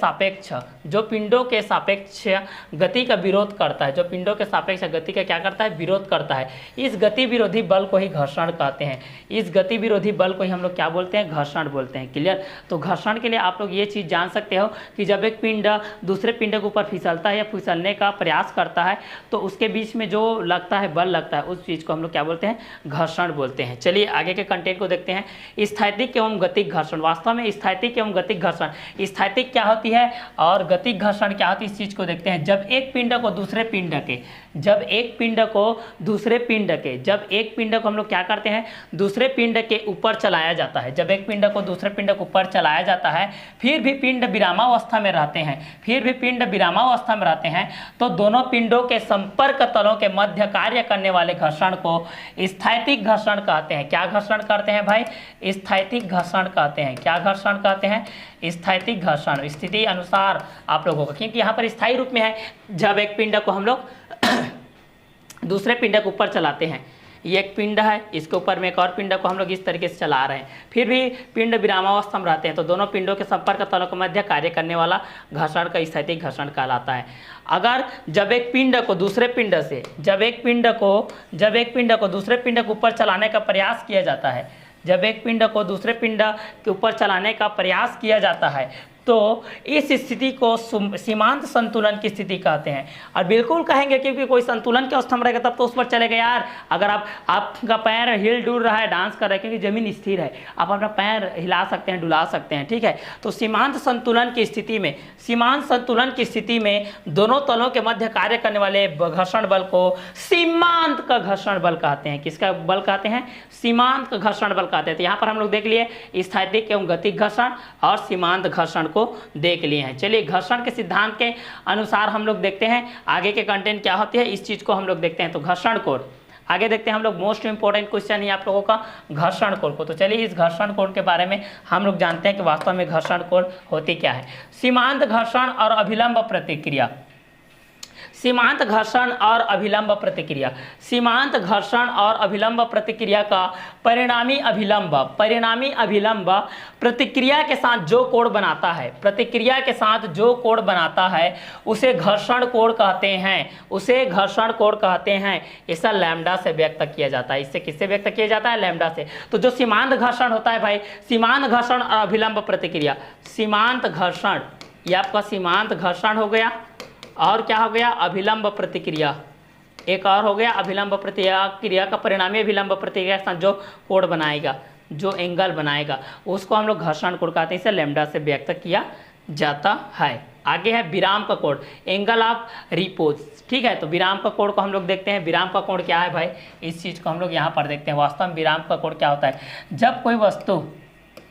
सापेक्ष गति का विरोध करता है, जो पिंडों के सापेक्ष गति का क्या करता है, विरोध करता है। इस गति विरोधी बल को ही घर्षण कहते हैं, इस गति विरोधी बल को ही हम लोग क्या बोलते हैं, घर्षण बोलते हैं। क्लियर, तो घर्षण के लिए आप लोग ये चीज़ जान सकते हो कि जब एक पिंड दूसरे पिंड के ऊपर फिसलता है या फिसलने का प्रयास करता है तो उसके बीच में जो लगता है बल लगता है, उस चीज़ को हम लोग क्या बोलते हैं, घर्षण बोलते हैं। चलिए आगे के कंटेंट को देखते हैं। स्थैतिक एवं गतिक घर्षण। वास्तव में स्थैतिक एवं गतिक घर्षण, स्थैतिक क्या होती है और गतिक घर्षण क्या होती है, इस चीज़ को देखते हैं। जब एक पिंड को दूसरे पिंड को हम लोग क्या करते हैं, दूसरे पिंड के ऊपर चलाया जाता है, जब एक पिंड को दूसरे पिंड के ऊपर चलाया जाता है, फिर भी पिंड विरामावस्था में रहते हैं, तो दोनों पिंडों के संपर्क तलों के मध्य कार्य करने वाले घर्षण को स्थैतिक घर्षण कहते हैं। क्या घर्षण करते हैं भाई, स्थैतिक घर्षण कहते हैं। क्या घर्षण कहते हैं, स्थैतिक घर्षण। स्थिति अनुसार आप लोगों का, क्योंकि यहाँ पर स्थायी रूप में है, जब एक पिंड को हम लोग दूसरे पिंड के ऊपर चलाते हैं, ये एक पिंड है, इसके ऊपर में एक और पिंड को हम लोग इस तरीके से चला रहे हैं, फिर भी पिंड विरामावस्था में रहते हैं, तो दोनों पिंडों के संपर्क तलों के मध्य कार्य करने वाला घर्षण का स्थैतिक घर्षण कहलाता है। अगर जब एक पिंड को दूसरे पिंड के ऊपर चलाने का प्रयास किया जाता है, जब एक पिंड को दूसरे पिंड के ऊपर चलाने का प्रयास किया जाता है, तो इस स्थिति को सीमांत संतुलन की स्थिति कहते हैं। और बिल्कुल कहेंगे क्योंकि कोई संतुलन के अवस्था में रहेगा तब तो उस पर चलेगा यार। अगर आपका पैर हिल डुल रहा है, डांस कर रहा है, क्योंकि जमीन स्थिर है, आप अपना पैर हिला सकते हैं, डुला सकते हैं, ठीक है। तो सीमांत संतुलन की स्थिति में दोनों तलों के मध्य कार्य करने वाले घर्षण बल को सीमांत का घर्षण बल कहते हैं। किसका बल कहते हैं, सीमांत का घर्षण बल कहते हैं। तो यहाँ पर हम लोग देख लिए स्थैतिक एवं गतिक घर्षण और सीमांत घर्षण को देख लिए हैं। चलिए घर्षण के सिद्धांत के अनुसार हम लोग देखते हैं आगे के कंटेंट क्या होती है, इस चीज को हम लोग देखते हैं। तो घर्षण आगे देखते हैं हम लोग मोस्ट इंपॉर्टेंट क्वेश्चन है आप लोगों का घर्षण कोण को। तो चलिए इस घर्षण कोण के बारे में हम लोग जानते हैं कि वास्तव में घर्षण कोण होती क्या है। सीमांत घर्षण और अभिलंब प्रतिक्रिया। सीमांत घर्षण और अभिलंब प्रतिक्रिया। सीमांत घर्षण और अभिलंब प्रतिक्रिया का परिणामी अभिलंब प्रतिक्रिया के साथ जो कोण बनाता है, प्रतिक्रिया के साथ जो कोण बनाता है उसे घर्षण कोण कहते हैं, उसे घर्षण कोण कहते हैं। इसे लैम्डा से व्यक्त किया जाता है। इससे किससे व्यक्त किया जाता है? लैम्डा से। तो जो सीमांत घर्षण होता है भाई, सीमांत घर्षण और अभिलंब प्रतिक्रिया, सीमांत घर्षण ये आपका सीमांत घर्षण हो गया, और क्या हो गया? अभिलंब प्रतिक्रिया। एक और हो गया अभिलंब प्रतिक्रिया का परिणामी अभिलंब प्रतिक्रिया के साथ जो कोण बनाएगा, जो एंगल बनाएगा, उसको हम लोग घर्षण कोण कहते हैं। इसे लैम्डा से व्यक्त किया जाता है। आगे है विराम का कोण, एंगल ऑफ रिपोज। ठीक है, तो विराम का कोण को हम लोग देखते हैं। विराम का कोण क्या है भाई? इस चीज को हम लोग यहाँ पर देखते हैं। वास्तव में विराम का कोण क्या होता है? जब कोई वस्तु,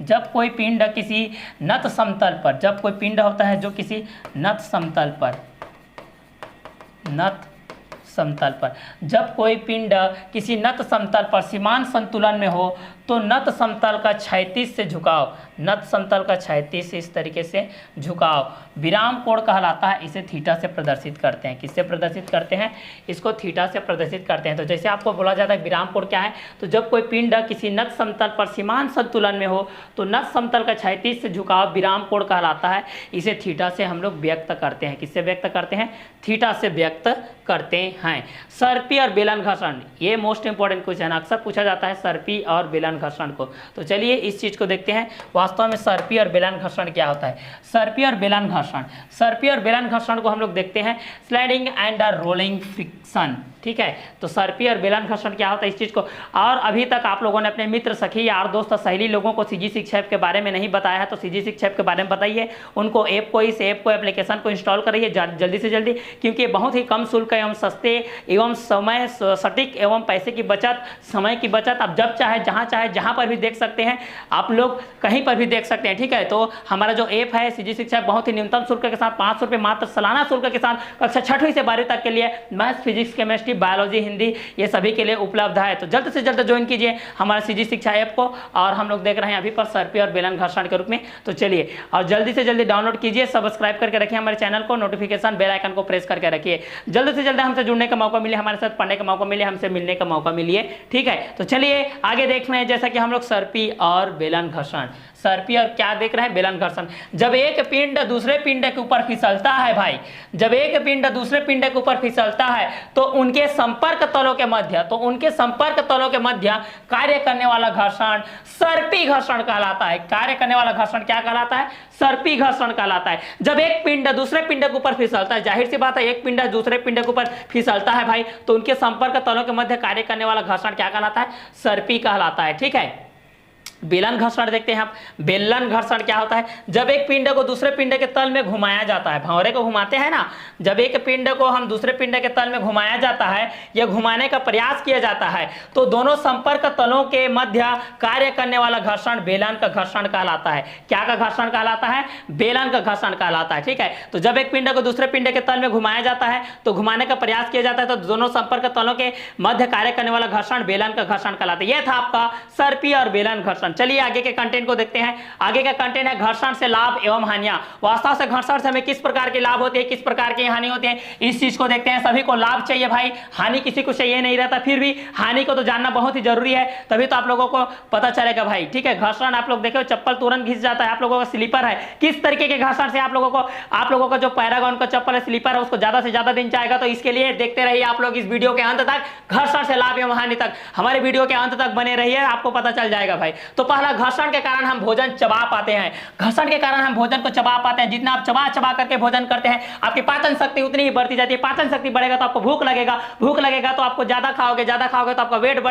जब कोई पिंड किसी नत समतल पर, जब कोई पिंड होता है जो किसी नत समतल पर, नत समतल पर, जब कोई पिंड किसी नत समतल पर समान संतुलन में हो तो नत समतल का क्षैतिज से झुकाव, नत समतल का क्षैतिज से इस तरीके से झुकाव विराम कोण कहलाता है। इसे थीटा से प्रदर्शित करते हैं। किससे प्रदर्शित करते हैं? इसको थीटा से प्रदर्शित करते हैं। तो जैसे आपको बोला जाता है विराम कोण क्या है, तो जब कोई पिंड किसी नत समतल पर समान संतुलन में हो तो नत समतल का क्षैतिज से झुकाव विराम कोण कहलाता है। इसे थीटा से हम लोग व्यक्त करते हैं। किससे व्यक्त करते हैं? थीटा से व्यक्त करते हैं। सर्पी और बेलन घर्षण, ये मोस्ट इंपॉर्टेंट क्वेश्चन अक्सर पूछा जाता है, सर्पी और बेलन घर्षण को। तो चलिए इस चीज को देखते हैं वास्तव में सर्पी और बेलन घर्षण क्या होता है। सर्पी और बेलन घर्षण, सर्पी और बेलन घर्षण को हम लोग देखते हैं स्लाइडिंग एंड रोलिंग फ्रिक्शन। ठीक है, तो सर्पी और बेलन घर्षण क्या होता है इस चीज को। और अभी तक आप लोगों ने अपने मित्र, सखी, यार, दोस्त, सहेली लोगों को सीजी शिक्षा ऐप के बारे में नहीं बताया है, तो सीजी शिक्षा ऐप के बारे में बताइए उनको। ऐप को, इस ऐप को, एप्लीकेशन को इंस्टॉल करिए जल्दी से जल्दी, क्योंकि बहुत ही कम शुल्क एवं सस्ते एवं समय सटीक एवं पैसे की बचत, समय की बचत। आप जब चाहे जहाँ पर भी देख सकते हैं, आप लोग कहीं पर भी देख सकते हैं। ठीक है, तो हमारा जो ऐप है सीजी शिक्षा बहुत ही न्यूनतम शुल्क के साथ 500 रुपये मात्र सालाना शुल्क के साथ कक्षा 6वीं से 12वीं तक के लिए maths, physics, chemistry, biology, Hindi, ये सभी के लिए उपलब्ध है। तो जल्द से जल्द ज्वाइन कीजिए हमारा सीजी शिक्षा ऐप को। और हम लोग देख रहे हैं अभी पर सर्पी और बेलन घर्षण के रूप में। तो चलिए और जल्दी से जल्दी डाउनलोड कीजिए, सब्सक्राइब करके रखिए हमारे चैनल को, नोटिफिकेशन बेल आइकन को प्रेस करके रखिए। जल्द से जल्द हमसे जुड़ने का मौका मिले, हमारे साथ पढ़ने का मौका मिले, हमसे मिलने का मौका मिलिए। ठीक है, तो चलिए आगे देख रहे हैं जैसा कि हम लोग सर्पी और बेलन घर्षण, सर्पी और क्या देख रहे हैं? बेलन घर्षण। जब एक पिंड दूसरे पिंड के ऊपर फिसलता है भाई, जब एक पिंड दूसरे पिंड के ऊपर फिसलता है तो उनके संपर्क तलों के मध्य कार्य करने वाला घर्षण सर्पी घर्षण कहलाता है। कार्य करने वाला घर्षण क्या कहलाता है? सर्पी घर्षण कहलाता है। जब एक पिंड दूसरे पिंड के ऊपर फिसलता है, जाहिर सी बात है एक पिंड दूसरे पिंड के ऊपर फिसलता है भाई, तो उनके संपर्क तलों के मध्य कार्य करने वाला घर्षण क्या कहलाता है? सर्पी कहलाता है। ठीक है, बेलन घर्षण देखते हैं आप। बेलन घर्षण क्या होता है? जब एक पिंड को दूसरे पिंड के तल में घुमाया जाता है, भंवरे को घुमाते हैं ना, जब एक पिंड को हम दूसरे पिंड के तल में घुमाया जाता है या घुमाने का प्रयास किया जाता है, तो दोनों संपर्क तलों के मध्य कार्य करने वाला घर्षण बेलन का घर्षण कहलाता है। क्या का घर्षण कहलाता है? बेलन का घर्षण कहलाता है। ठीक है, तो जब एक पिंड को दूसरे पिंड के तल में घुमाया जाता है, तो घुमाने का प्रयास किया जाता है, तो दोनों संपर्क तलों के मध्य कार्य करने वाला घर्षण बेलन का घर्षण कहलाता है। यह था आपका सर्पी और बेलन घर्षण। चलिए आगे के कंटेंट को देखते हैं। आगे का कंटेंट है घर्षण से लाभ एवं हानियां। वास्तव से घर्षण से हमें किस प्रकार के लाभ होते हैं, किस प्रकार की हानि होती है, इस चीज को देखते हैं। सभी को लाभ चाहिए भाई, हानि किसी को चाहिए नहीं रहता, फिर भी हानि को तो जानना बहुत ही जरूरी है, तभी तो आप लोगों को पता चलेगा भाई। ठीक है, घर्षण आप लोग देखो, चप्पल तुरंत घिस जाता है, आप लोगों का स्लीपर है, किस तरीके के घर्षण से आप लोगों का जो पैरागॉन का चप्पल है, स्लीपर है, उसको ज्यादा से ज्यादा दिन जाएगा। तो इसके लिए देखते रहिए आप लोग इस वीडियो के अंत तक, घर्षण से लाभ एवं हानि तक हमारे वीडियो के अंत तक बने रहिए, आपको पता चल जाएगा भाई। तो पहला, घर्षण के कारण हम भोजन चबा पाते हैं। घर्षण के कारण हम भोजन को चबा पाते हैं। जितना आप चबा करके भोजन करते हैं, आपकी पाचन शक्ति उतनी ही बढ़ती जाती है। पाचन शक्ति बढ़ेगा तो आपको भूख लगेगा तो आपको ज्यादा खाओगे तो आपका वेट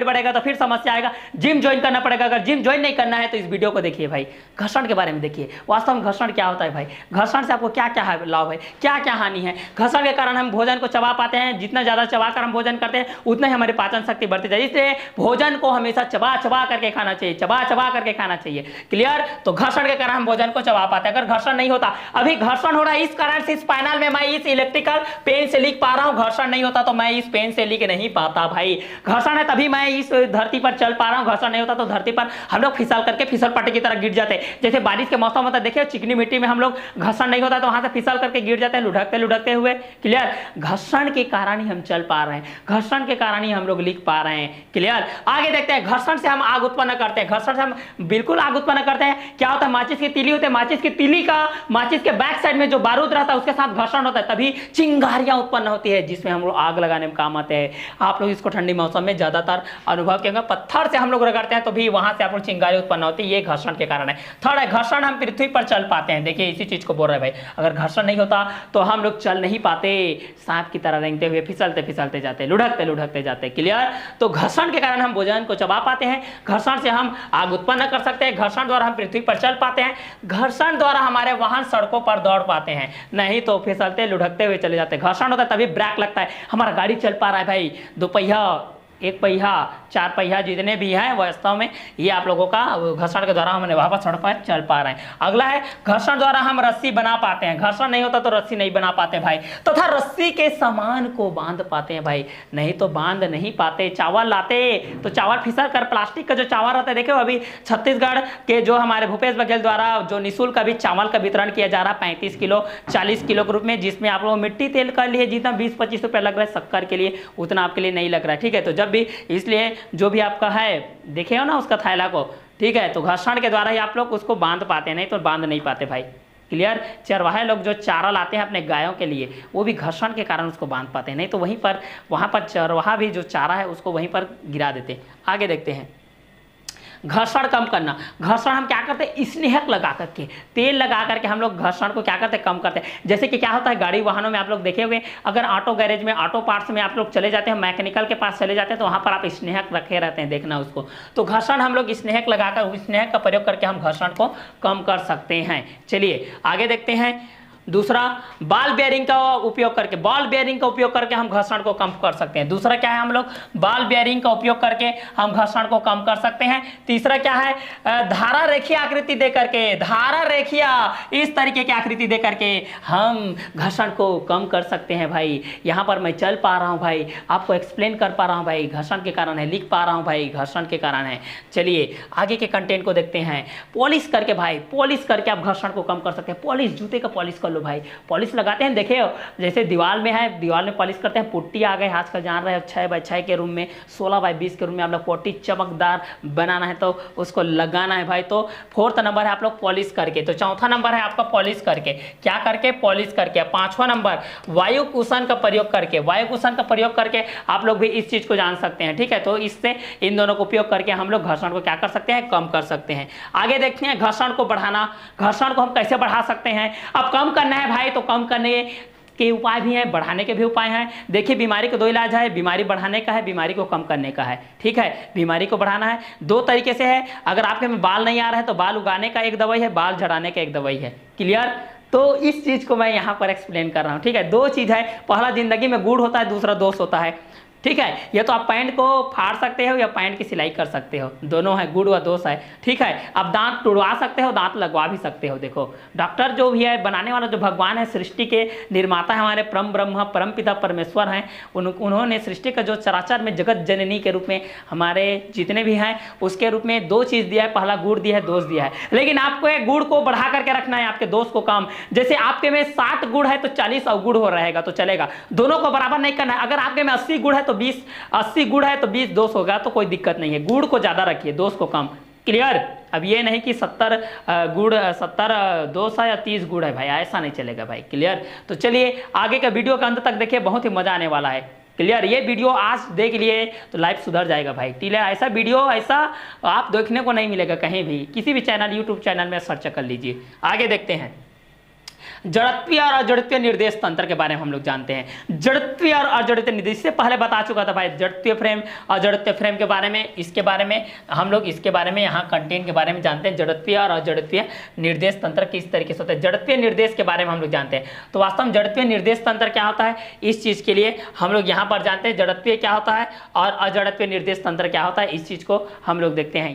बढ़ेगा तो फिर समस्या आएगा, जिम ज्वाइन करना पड़ेगा। अगर जिम ज्वाइन नहीं करना है तो इस वीडियो को देखिए भाई, घर्षण के बारे में देखिए वास्तव में घर्षण क्या होता है भाई, घर्षण से आपको क्या क्या लाभ है, क्या क्या हानि है। घर्षण के कारण हम भोजन को चबा पाते हैं, जितना ज्यादा चबा कर हम भोजन करते हैं उतना ही हमारी पाचन शक्ति बढ़ती जाती है। इसलिए भोजन को हमेशा चबा करके खाना चाहिए, चबा चबा करके खाना चाहिए। क्लियर? तो घर्षण के कारण हम भोजन को चबा पाते हैं। अगर घर्षण नहीं होता, अभी घर्षण हो रहा है इस कारण से स्पाइनल में मैं इस इलेक्ट्रिकल पेन से लिख पा रहा हूं, घर्षण नहीं होता तो मैं इस पेन से लिख नहीं पाता भाई। घर्षण है तभी मैं इस धरती पर चल पा रहा हूं, घर्षण नहीं होता तो धरती पर हम लोग फिसल करके फिसल पट्टी की तरह गिर जाते। जैसे बारिश के मौसम होता है, देखिए चिकनी मिट्टी में हम लोग घर्षण नहीं होता तो वहां से फिसल करके गिर जाते हैं लुढ़कते लुढ़कते हुए। क्लियर? घर्षण के कारण ही हम चल पा रहे हैं, घर्षण के कारण ही हम लोग लिख पा रहे हैं। क्लियर? आगे देखते हैं, घर्षण से हम आग उत्पन्न करते हैं, घर्षण से हम बिल्कुल आग उत्पन्न करते हैं। क्या होता है? माचिस की तीली होती है, माचिस की तीली का माचिस के बैक साइड में जो बारूद रहता है उसके साथ घर्षण होता है, तभी चिंगारियां उत्पन्न होती है जिसमें हम लोग आग लगाने में काम आते हैं। आप लोग इसको ठंडी मौसम में ज्यादातर अनुभव किए, पत्थर से हम लोग रगड़ते हैं तो भी वहां से आप लोग चिंगारी उत्पन्न होती है, ये घर्षण के कारण है। थर्ड है, घर्षण हम पृथ्वी पर चल पाते हैं। देखिए इसी चीज को बोल रहे हैं भाई, अगर घर्षण नहीं होता तो हम लोग चल नहीं पाते, सांप की तरह रेंगते हुए फिसलते फिसलते जाते, लुढ़कते लुढ़कते जाते। क्लियर? तो घर्षण के कारण हम भोजन को चबा पाते हैं, घर्षण से हम आग उत्पन्न कर सकते हैं, घर्षण द्वारा हम पृथ्वी पर चल पाते हैं, घर्षण द्वारा हमारे वाहन सड़कों पर दौड़ पाते हैं, नहीं तो फिसलते लुढ़कते हुए चले जाते। घर्षण होता है तभी ब्रेक लगता है, हमारा गाड़ी चल पा रहा है भाई। दो पहिया, एक पहिया, चार पहिया जितने भी हैं वास्तव में ये आप लोगों का घर्षण के द्वारा हमने वहां पर सड़क पर चल पा रहे हैं। अगला है, घर्षण द्वारा हम रस्सी बना पाते हैं, घर्षण नहीं होता तो रस्सी नहीं बना पाते भाई, तथा रस्सी के सामान को बांध पाते हैं भाई, नहीं तो बांध नहीं पाते। चावल लाते तो चावल फिसल कर, प्लास्टिक का जो चावल रहता है, देखो अभी छत्तीसगढ़ के जो हमारे भूपेश बघेल द्वारा जो निःशुल्क अभी चावल का वितरण किया जा रहा है 35 किलो 40 किलो के रूप में, जिसमें आप लोग मिट्टी तेल के लिए जितना 20-25 रुपये लग रहा है, शक्कर के लिए उतना आपके लिए नहीं लग रहा है। ठीक है? तो जब भी, इसलिए जो भी आपका है देखे हो ना उसका थैला को, ठीक है, तो घर्षण के द्वारा ही आप लोग उसको बांध पाते हैं, नहीं तो बांध नहीं पाते भाई। क्लियर? चरवाहे लोग जो चारा लाते हैं अपने गायों के लिए, वो भी घर्षण के कारण उसको बांध पाते हैं, नहीं तो वहीं पर वहां पर चरवाहा भी जो चारा है उसको वहीं पर गिरा देते। आगे देखते हैं, घर्षण कम करना। घर्षण हम क्या करते हैं? स्नेहक लगा करके, तेल लगा करके हम लोग घर्षण को क्या करते हैं? कम करते हैं। जैसे कि क्या होता है, गाड़ी वाहनों में आप लोग देखे हुए, अगर ऑटो गैरेज में, ऑटो पार्ट्स में आप लोग चले जाते हैं, मैकेनिकल के पास चले जाते हैं, तो वहां पर आप स्नेहक रखे रहते हैं, देखना उसको। तो घर्षण हम लोग स्नेहक लगाकर, स्नेहक का प्रयोग करके हम घर्षण को कम कर सकते हैं। चलिए आगे देखते हैं। दूसरा, बॉल बेयरिंग का उपयोग करके, बॉल बेयरिंग का उपयोग करके हम घर्षण को कम कर सकते हैं। दूसरा क्या है? हम लोग बॉल बेयरिंग का उपयोग करके हम घर्षण को कम कर सकते हैं। तीसरा क्या है? धारा रेखीय आकृति दे करके, धारा रेखीय इस तरीके की आकृति दे करके हम घर्षण को कम कर सकते हैं भाई। यहाँ पर मैं चल पा रहा हूँ भाई, आपको एक्सप्लेन कर पा रहा हूँ भाई, घर्षण के कारण है, लिख पा रहा हूँ भाई, घर्षण के कारण है। चलिए आगे के कंटेंट को देखते हैं। पॉलिश करके भाई, पॉलिश करके आप घर्षण को कम कर सकते हैं। पॉलिश, जूते का पॉलिश कर लो भाई, पॉलिश लगाते हैं, देखे हो जैसे दीवार में है, दीवार में पॉलिश करते हैं, पुट्टी आ गए आजकल, जान रहे हो 6x6 के रूम में, 16x20 के रूम में आप लोग पुट्टी चमकदार बनाना है तो उसको लगाना है भाई। तो फोर्थ नंबर है आप लोग पॉलिश करके। तो चौथा नंबर है आपका पॉलिश करके, क्या करके? पॉलिश करके। पांचवा नंबर वायु कुशन का प्रयोग करके, वायु कुशन का प्रयोग करके आप लोग भी इस चीज को जान सकते हैं। ठीक है? तो इससे इन दोनों को उपयोग करके हम लोग घर्षण को क्या कर सकते हैं? कम कर सकते हैं। आगे देखते हैं घर्षण को बढ़ाना, घर्षण को हम कैसे बढ़ा सकते हैं। अब कम करना है भाई, तो कम करने के उपाय भी हैं, बढ़ाने के भी उपाय हैं। देखिए बीमारी के दो इलाज है, बीमारी बढ़ाने का है, बीमारी को कम करने का है। ठीक है? बीमारी को बढ़ाना है दो तरीके से है। अगर आपके में बाल नहीं आ रहा है तो बाल उगाने का एक दवाई है, बाल झड़ाने का एक दवाई है। क्लियर? तो इस चीज को मैं यहाँ पर एक्सप्लेन कर रहा हूँ। ठीक है? दो चीज है, पहला जिंदगी में गुड़ होता है, दूसरा दोष होता है। ठीक है? ये तो आप पैंट को फाड़ सकते हो या पैंट की सिलाई कर सकते हो, दोनों है, गुड़ व दोष है। ठीक है? आप दांत टुड़वा सकते हो, दांत लगवा भी सकते हो। देखो डॉक्टर जो भी है, बनाने वाला जो भगवान है, सृष्टि के निर्माता है, हमारे परम ब्रह्म परम पिता परमेश्वर हैं, उन्होंने सृष्टि का जो चराचर में जगत जननी के रूप में हमारे जितने भी हैं उसके रूप में दो चीज दिया है, पहला गुड़ दिया है, दोष दिया है। लेकिन आपको एक गुड़ को बढ़ा करके रखना है, आपके दोष को कम। जैसे आपके में 60 गुड़ है तो 40 अवगुड़ हो रहेगा तो चलेगा, दोनों को बराबर नहीं करना है। अगर आपके में 80 गुड़ है तो 80 गुड़ है तो 20 दोष होगा, तो कोई दिक्कत नहीं है। गुड़ को ज्यादा रखिए, दोष को कम। क्लियर? अब ये नहीं कि 70 गुड़ 70 दोष है या 30 गुड़ है भाई, ऐसा नहीं चलेगा भाई। क्लियर? तो चलिए आगे का वीडियो का अंत तक देखिए, बहुत ही मजा आने वाला है। क्लियर? ये वीडियो आज देख लिए तो लाइफ सुधर जाएगा भाई। क्लियर? ऐसा वीडियो ऐसा आप देखने को नहीं मिलेगा कहीं भी, किसी भी चैनल, यूट्यूब चैनल में सर्च कर लीजिए। आगे देखते हैं, जड़त्वीय और अजड़त्वीय निर्देश तंत्र के बारे में हम लोग जानते हैं। जड़त्वीय और अजड़त्वीय निर्देश, इससे पहले बता चुका था भाई, जड़त्वीय फ्रेम अजड़त्वीय फ्रेम के बारे में, इसके बारे में हम लोग इसके बारे में यहाँ कंटेंट के बारे में जानते हैं। जड़त्वीय और अजड़त्वीय निर्देश तंत्र किस तरीके से होता है, जड़त्वीय निर्देश के बारे में हम लोग जानते हैं। तो वास्तव में जड़त्वीय निर्देश तंत्र क्या होता है, इस चीज के लिए हम लोग यहाँ पर जानते हैं। जड़त्वीय क्या होता है और अजड़त्वीय निर्देश तंत्र क्या होता है, इस चीज को हम लोग देखते हैं।